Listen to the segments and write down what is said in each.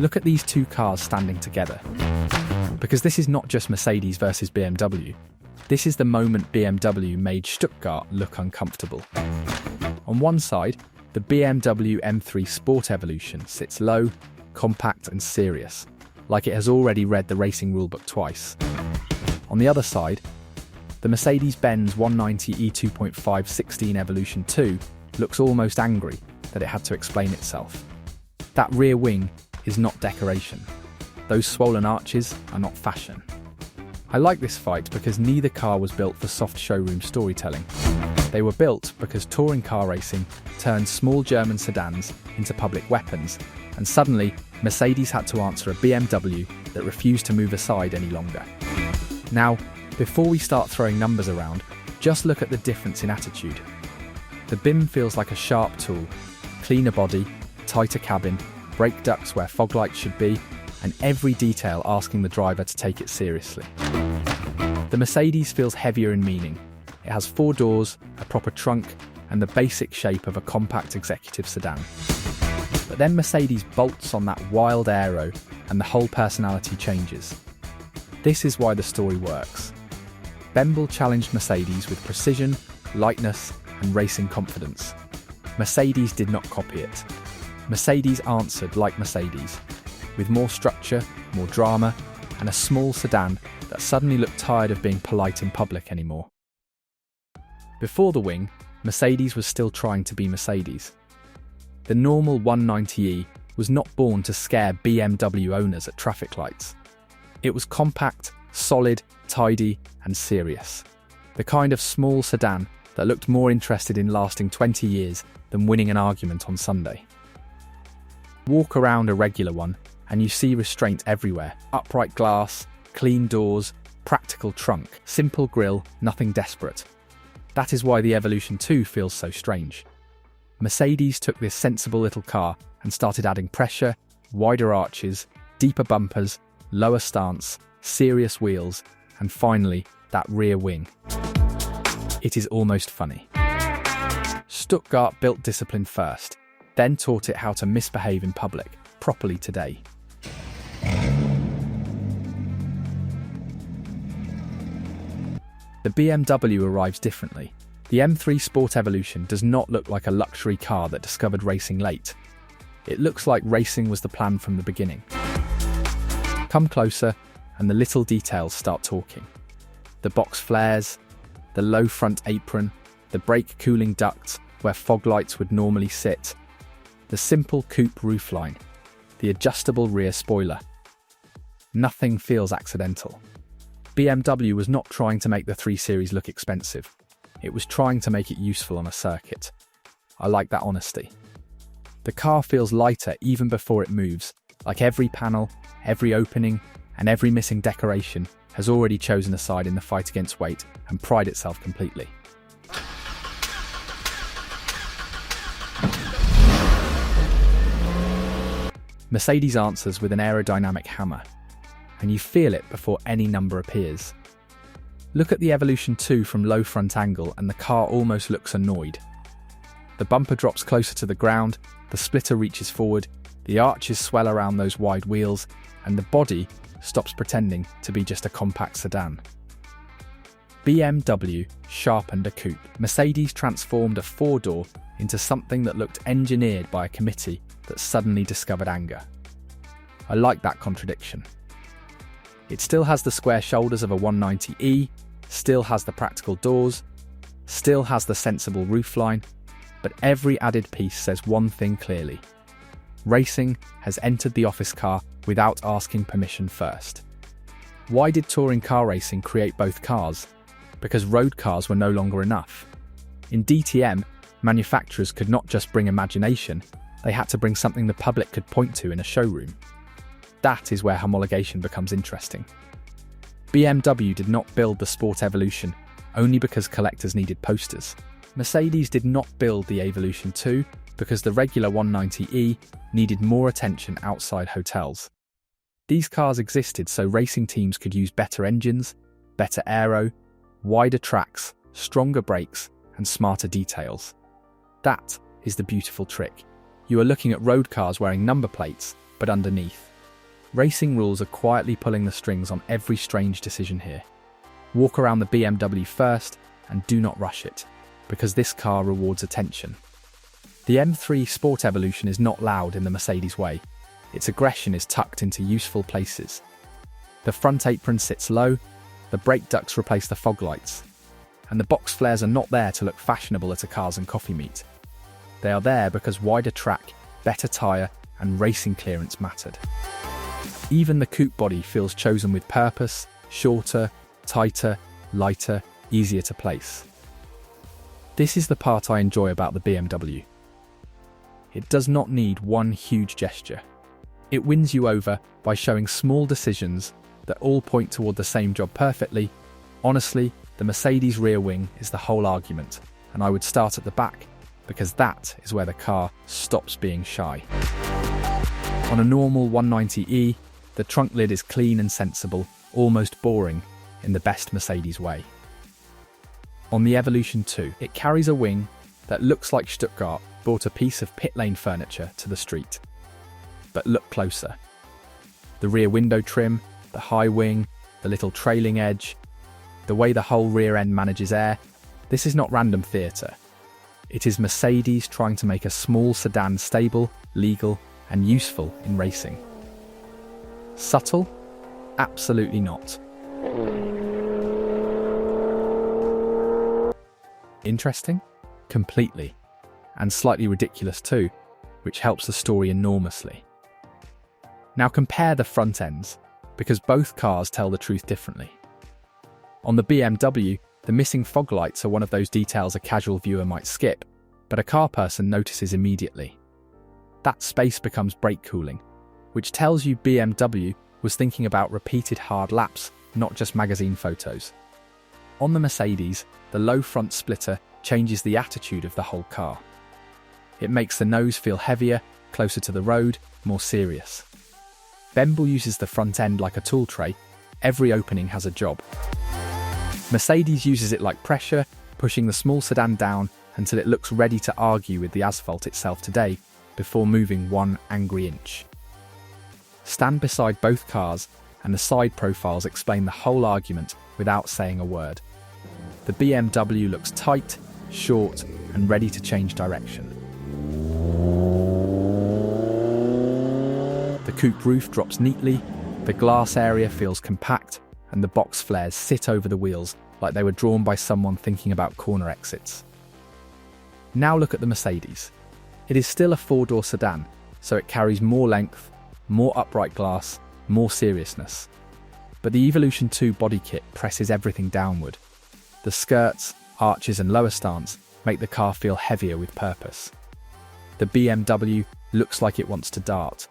Look at these two cars standing together. Because this is not just Mercedes versus BMW. This is the moment BMW made Stuttgart look uncomfortable. On one side, the BMW M3 Sport Evolution sits low, compact and serious, like it has already read the racing rulebook twice. On the other side, the Mercedes-Benz 190 E2.5 16 Evolution 2 looks almost angry that it had to explain itself. That rear wing is not decoration. Those swollen arches are not fashion. I like this fight because neither car was built for soft showroom storytelling. They were built because touring car racing turned small German sedans into public weapons, and suddenly Mercedes had to answer a BMW that refused to move aside any longer. Now, before we start throwing numbers around, just look at the difference in attitude. The BIM feels like a sharp tool, cleaner body, tighter cabin, brake ducts where fog lights should be, and every detail asking the driver to take it seriously. The Mercedes feels heavier in meaning. It has 4 doors, a proper trunk, and the basic shape of a compact executive sedan. But then Mercedes bolts on that wild aero, and the whole personality changes. This is why the story works. Bemble challenged Mercedes with precision, lightness, and racing confidence. Mercedes did not copy it. Mercedes answered like Mercedes, with more structure, more drama, and a small sedan that suddenly looked tired of being polite in public anymore. Before the wing, Mercedes was still trying to be Mercedes. The normal 190e was not born to scare BMW owners at traffic lights. It was compact, solid, tidy, and serious. The kind of small sedan that looked more interested in lasting 20 years than winning an argument on Sunday. Walk around a regular one, and you see restraint everywhere. Upright glass, clean doors, practical trunk, simple grille, nothing desperate. That is why the Evolution 2 feels so strange. Mercedes took this sensible little car and started adding pressure, wider arches, deeper bumpers, lower stance, serious wheels, and finally, that rear wing. It is almost funny. Stuttgart built discipline first, then taught it how to misbehave in public, properly today. The BMW arrives differently. The M3 Sport Evolution does not look like a luxury car that discovered racing late. It looks like racing was the plan from the beginning. Come closer, and the little details start talking. The box flares, the low front apron, the brake cooling ducts where fog lights would normally sit, the simple coupe roofline, the adjustable rear spoiler. Nothing feels accidental. BMW was not trying to make the 3 Series look expensive. It was trying to make it useful on a circuit. I like that honesty. The car feels lighter even before it moves, like every panel, every opening, and every missing decoration has already chosen a side in the fight against weight and pride itself completely. Mercedes answers with an aerodynamic hammer, and you feel it before any number appears. Look at the Evolution 2 from low front angle and the car almost looks annoyed. The bumper drops closer to the ground, the splitter reaches forward, the arches swell around those wide wheels, and the body stops pretending to be just a compact sedan. BMW sharpened a coupe. Mercedes transformed a 4-door into something that looked engineered by a committee that suddenly discovered anger. I like that contradiction. It still has the square shoulders of a 190e, still has the practical doors, still has the sensible roofline, but every added piece says one thing clearly. Racing has entered the office car without asking permission first. Why did touring car racing create both cars? Because road cars were no longer enough. In DTM, manufacturers could not just bring imagination, they had to bring something the public could point to in a showroom. That is where homologation becomes interesting. BMW did not build the Sport Evolution only because collectors needed posters. Mercedes did not build the Evolution 2 because the regular 190e needed more attention outside hotels. These cars existed so racing teams could use better engines, better aero, wider tracks, stronger brakes, and smarter details. That is the beautiful trick. You are looking at road cars wearing number plates, but underneath, Racing rules are quietly pulling the strings on every strange decision here. Walk around the BMW first and do not rush it, because this car rewards attention. The M3 Sport evolution is not loud in the Mercedes way. Its aggression is tucked into useful places. The front apron sits low, the brake ducts replace the fog lights, and the box flares are not there to look fashionable at a cars and coffee meet. They are there because wider track, better tyre, and racing clearance mattered. Even the coupe body feels chosen with purpose, shorter, tighter, lighter, easier to place. This is the part I enjoy about the BMW. It does not need one huge gesture. It wins you over by showing small decisions that all point toward the same job perfectly. Honestly, the Mercedes rear wing is the whole argument, and I would start at the back, because that is where the car stops being shy. On a normal 190e, the trunk lid is clean and sensible, almost boring, in the best Mercedes way. On the Evolution 2, it carries a wing that looks like Stuttgart brought a piece of pit lane furniture to the street. But look closer. The rear window trim, the high wing, the little trailing edge, the way the whole rear end manages air, this is not random theatre. It is Mercedes trying to make a small sedan stable, legal, and useful in racing. Subtle? Absolutely not. Interesting? Completely. And slightly ridiculous too, which helps the story enormously. Now compare the front ends, because both cars tell the truth differently. On the BMW, the missing fog lights are one of those details a casual viewer might skip, but a car person notices immediately. That space becomes brake cooling, which tells you BMW was thinking about repeated hard laps, not just magazine photos. On the Mercedes, the low front splitter changes the attitude of the whole car. It makes the nose feel heavier, closer to the road, more serious. BMW uses the front end like a tool tray. Every opening has a job. Mercedes uses it like pressure, pushing the small sedan down until it looks ready to argue with the asphalt itself today, before moving one angry inch. Stand beside both cars, and the side profiles explain the whole argument without saying a word. The BMW looks tight, short, and ready to change direction. The coupe roof drops neatly, the glass area feels compact, and the box flares sit over the wheels like they were drawn by someone thinking about corner exits. Now look at the Mercedes. It is still a four-door sedan, so it carries more length, more upright glass, more seriousness. But the Evolution 2 body kit presses everything downward. The skirts, arches and lower stance make the car feel heavier with purpose. The BMW looks like it wants to dart.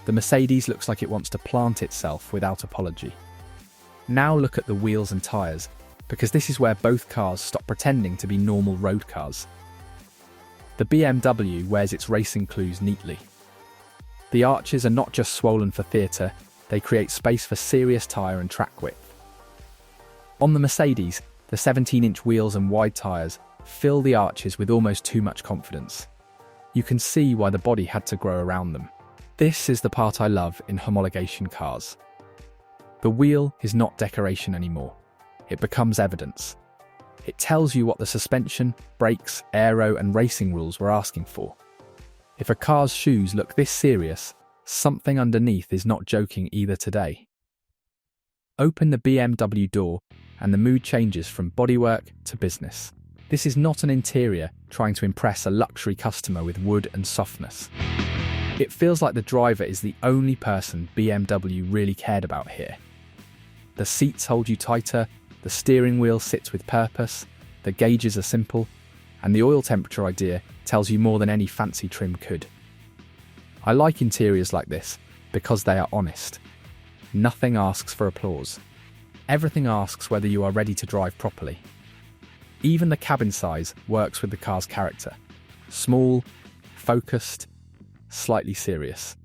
The Mercedes looks like it wants to plant itself without apology. Now look at the wheels and tyres, because this is where both cars stop pretending to be normal road cars. The BMW wears its racing clues neatly. The arches are not just swollen for theatre, they create space for serious tyre and track width. On the Mercedes, the 17-inch wheels and wide tyres fill the arches with almost too much confidence. You can see why the body had to grow around them. This is the part I love in homologation cars. The wheel is not decoration anymore. It becomes evidence. It tells you what the suspension, brakes, aero and racing rules were asking for. If a car's shoes look this serious, something underneath is not joking either today. Open the BMW door and the mood changes from bodywork to business. This is not an interior trying to impress a luxury customer with wood and softness. It feels like the driver is the only person BMW really cared about here. The seats hold you tighter, the steering wheel sits with purpose, the gauges are simple, and the oil temperature idea tells you more than any fancy trim could. I like interiors like this because they are honest. Nothing asks for applause. Everything asks whether you are ready to drive properly. Even the cabin size works with the car's character. Small, focused, slightly serious.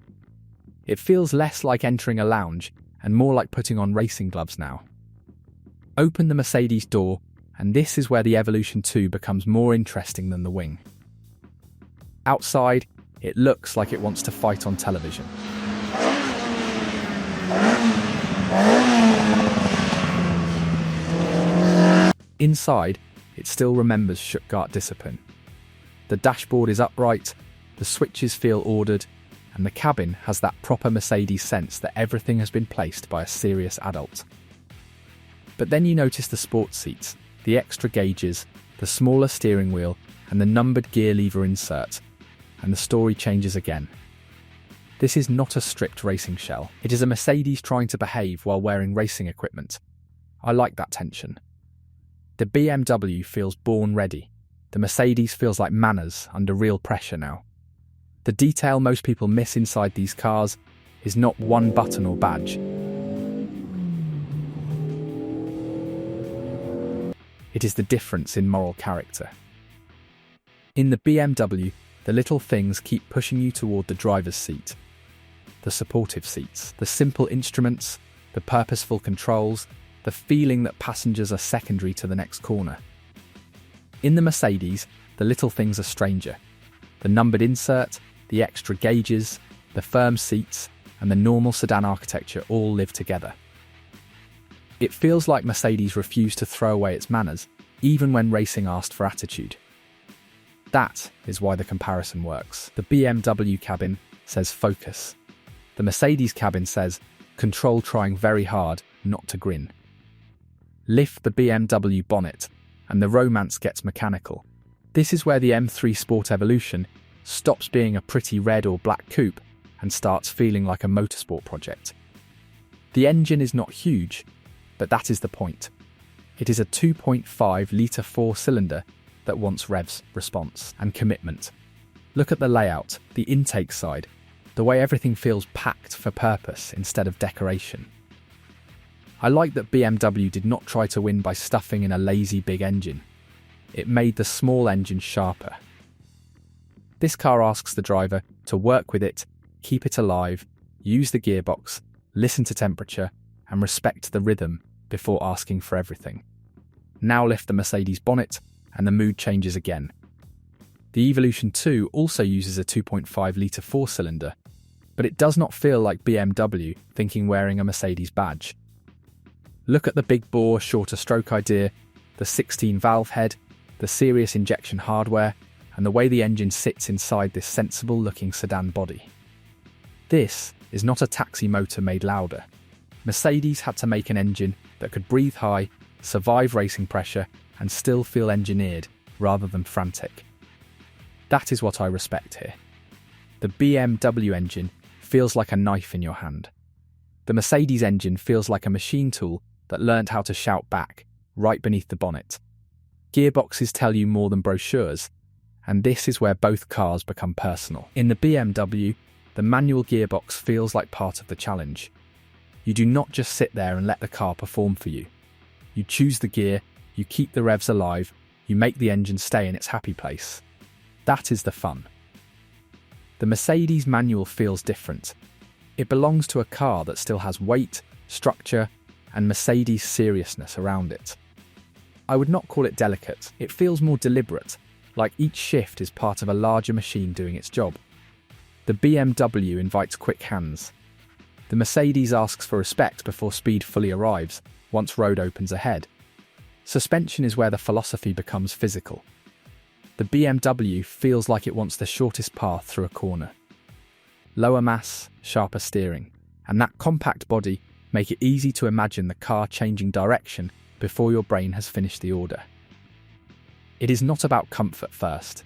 It feels less like entering a lounge and more like putting on racing gloves now. Open the Mercedes door, and this is where the Evolution 2 becomes more interesting than the wing. Outside, it looks like it wants to fight on television. Inside, it still remembers Stuttgart discipline. The dashboard is upright, the switches feel ordered, and the cabin has that proper Mercedes sense that everything has been placed by a serious adult. But then you notice the sports seats, the extra gauges, the smaller steering wheel, and the numbered gear lever insert, and the story changes again. This is not a strict racing shell. It is a Mercedes trying to behave while wearing racing equipment. I like that tension. The BMW feels born ready. The Mercedes feels like manners under real pressure now. The detail most people miss inside these cars is not one button or badge. It is the difference in moral character. In the BMW, the little things keep pushing you toward the driver's seat. The supportive seats, the simple instruments, the purposeful controls, the feeling that passengers are secondary to the next corner. In the Mercedes, the little things are stranger. The numbered insert, the extra gauges, the firm seats, and the normal sedan architecture all live together. It feels like Mercedes refused to throw away its manners, even when racing asked for attitude. That is why the comparison works. The BMW cabin says focus. The Mercedes cabin says control trying very hard not to grin. Lift the BMW bonnet, and the romance gets mechanical. This is where the M3 Sport Evolution stops being a pretty red or black coupe and starts feeling like a motorsport project. The engine is not huge, but that is the point. It is a 2.5-litre four-cylinder that wants revs, response, and commitment. Look at the layout, the intake side, the way everything feels packed for purpose instead of decoration. I like that BMW did not try to win by stuffing in a lazy big engine. It made the small engine sharper. This car asks the driver to work with it, keep it alive, use the gearbox, listen to temperature, and respect the rhythm before asking for everything. Now lift the Mercedes bonnet, and the mood changes again. The Evolution 2 also uses a 2.5-litre four-cylinder, but it does not feel like BMW thinking wearing a Mercedes badge. Look at the big bore, shorter stroke idea, the 16-valve head, the serious injection hardware, and the way the engine sits inside this sensible-looking sedan body. This is not a taxi motor made louder. Mercedes had to make an engine that could breathe high, survive racing pressure, and still feel engineered rather than frantic. That is what I respect here. The BMW engine feels like a knife in your hand. The Mercedes engine feels like a machine tool that learned how to shout back, right beneath the bonnet. Gearboxes tell you more than brochures, and this is where both cars become personal. In the BMW, the manual gearbox feels like part of the challenge. You do not just sit there and let the car perform for you. You choose the gear, you keep the revs alive, you make the engine stay in its happy place. That is the fun. The Mercedes manual feels different. It belongs to a car that still has weight, structure, and Mercedes seriousness around it. I would not call it delicate. It feels more deliberate, like each shift is part of a larger machine doing its job. The BMW invites quick hands. The Mercedes asks for respect before speed fully arrives, once road opens ahead. Suspension is where the philosophy becomes physical. The BMW feels like it wants the shortest path through a corner. Lower mass, sharper steering, and that compact body make it easy to imagine the car changing direction before your brain has finished the order. It is not about comfort first.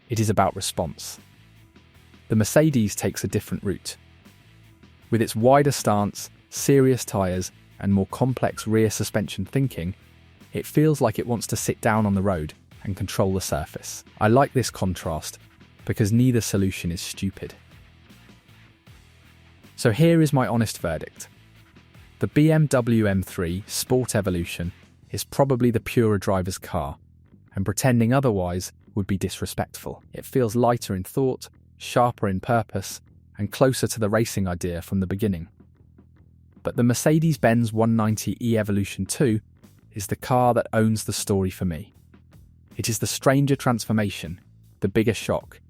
It is about response. The Mercedes takes a different route. With its wider stance, serious tyres, and more complex rear suspension thinking, it feels like it wants to sit down on the road and control the surface. I like this contrast because neither solution is stupid. So here is my honest verdict. The BMW M3 Sport Evolution is probably the purer driver's car, and pretending otherwise would be disrespectful. It feels lighter in thought, sharper in purpose, and closer to the racing idea from the beginning. But the Mercedes-Benz 190e Evolution 2 is the car that owns the story for me. It is the stranger transformation, the bigger shock,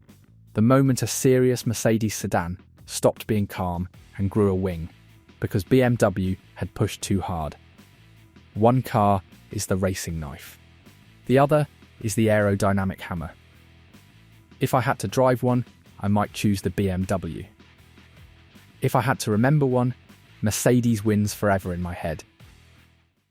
the moment a serious Mercedes sedan stopped being calm and grew a wing. because BMW had pushed too hard. One car is the racing knife. The other is the aerodynamic hammer. If I had to drive one, I might choose the BMW. If I had to remember one, Mercedes wins forever in my head.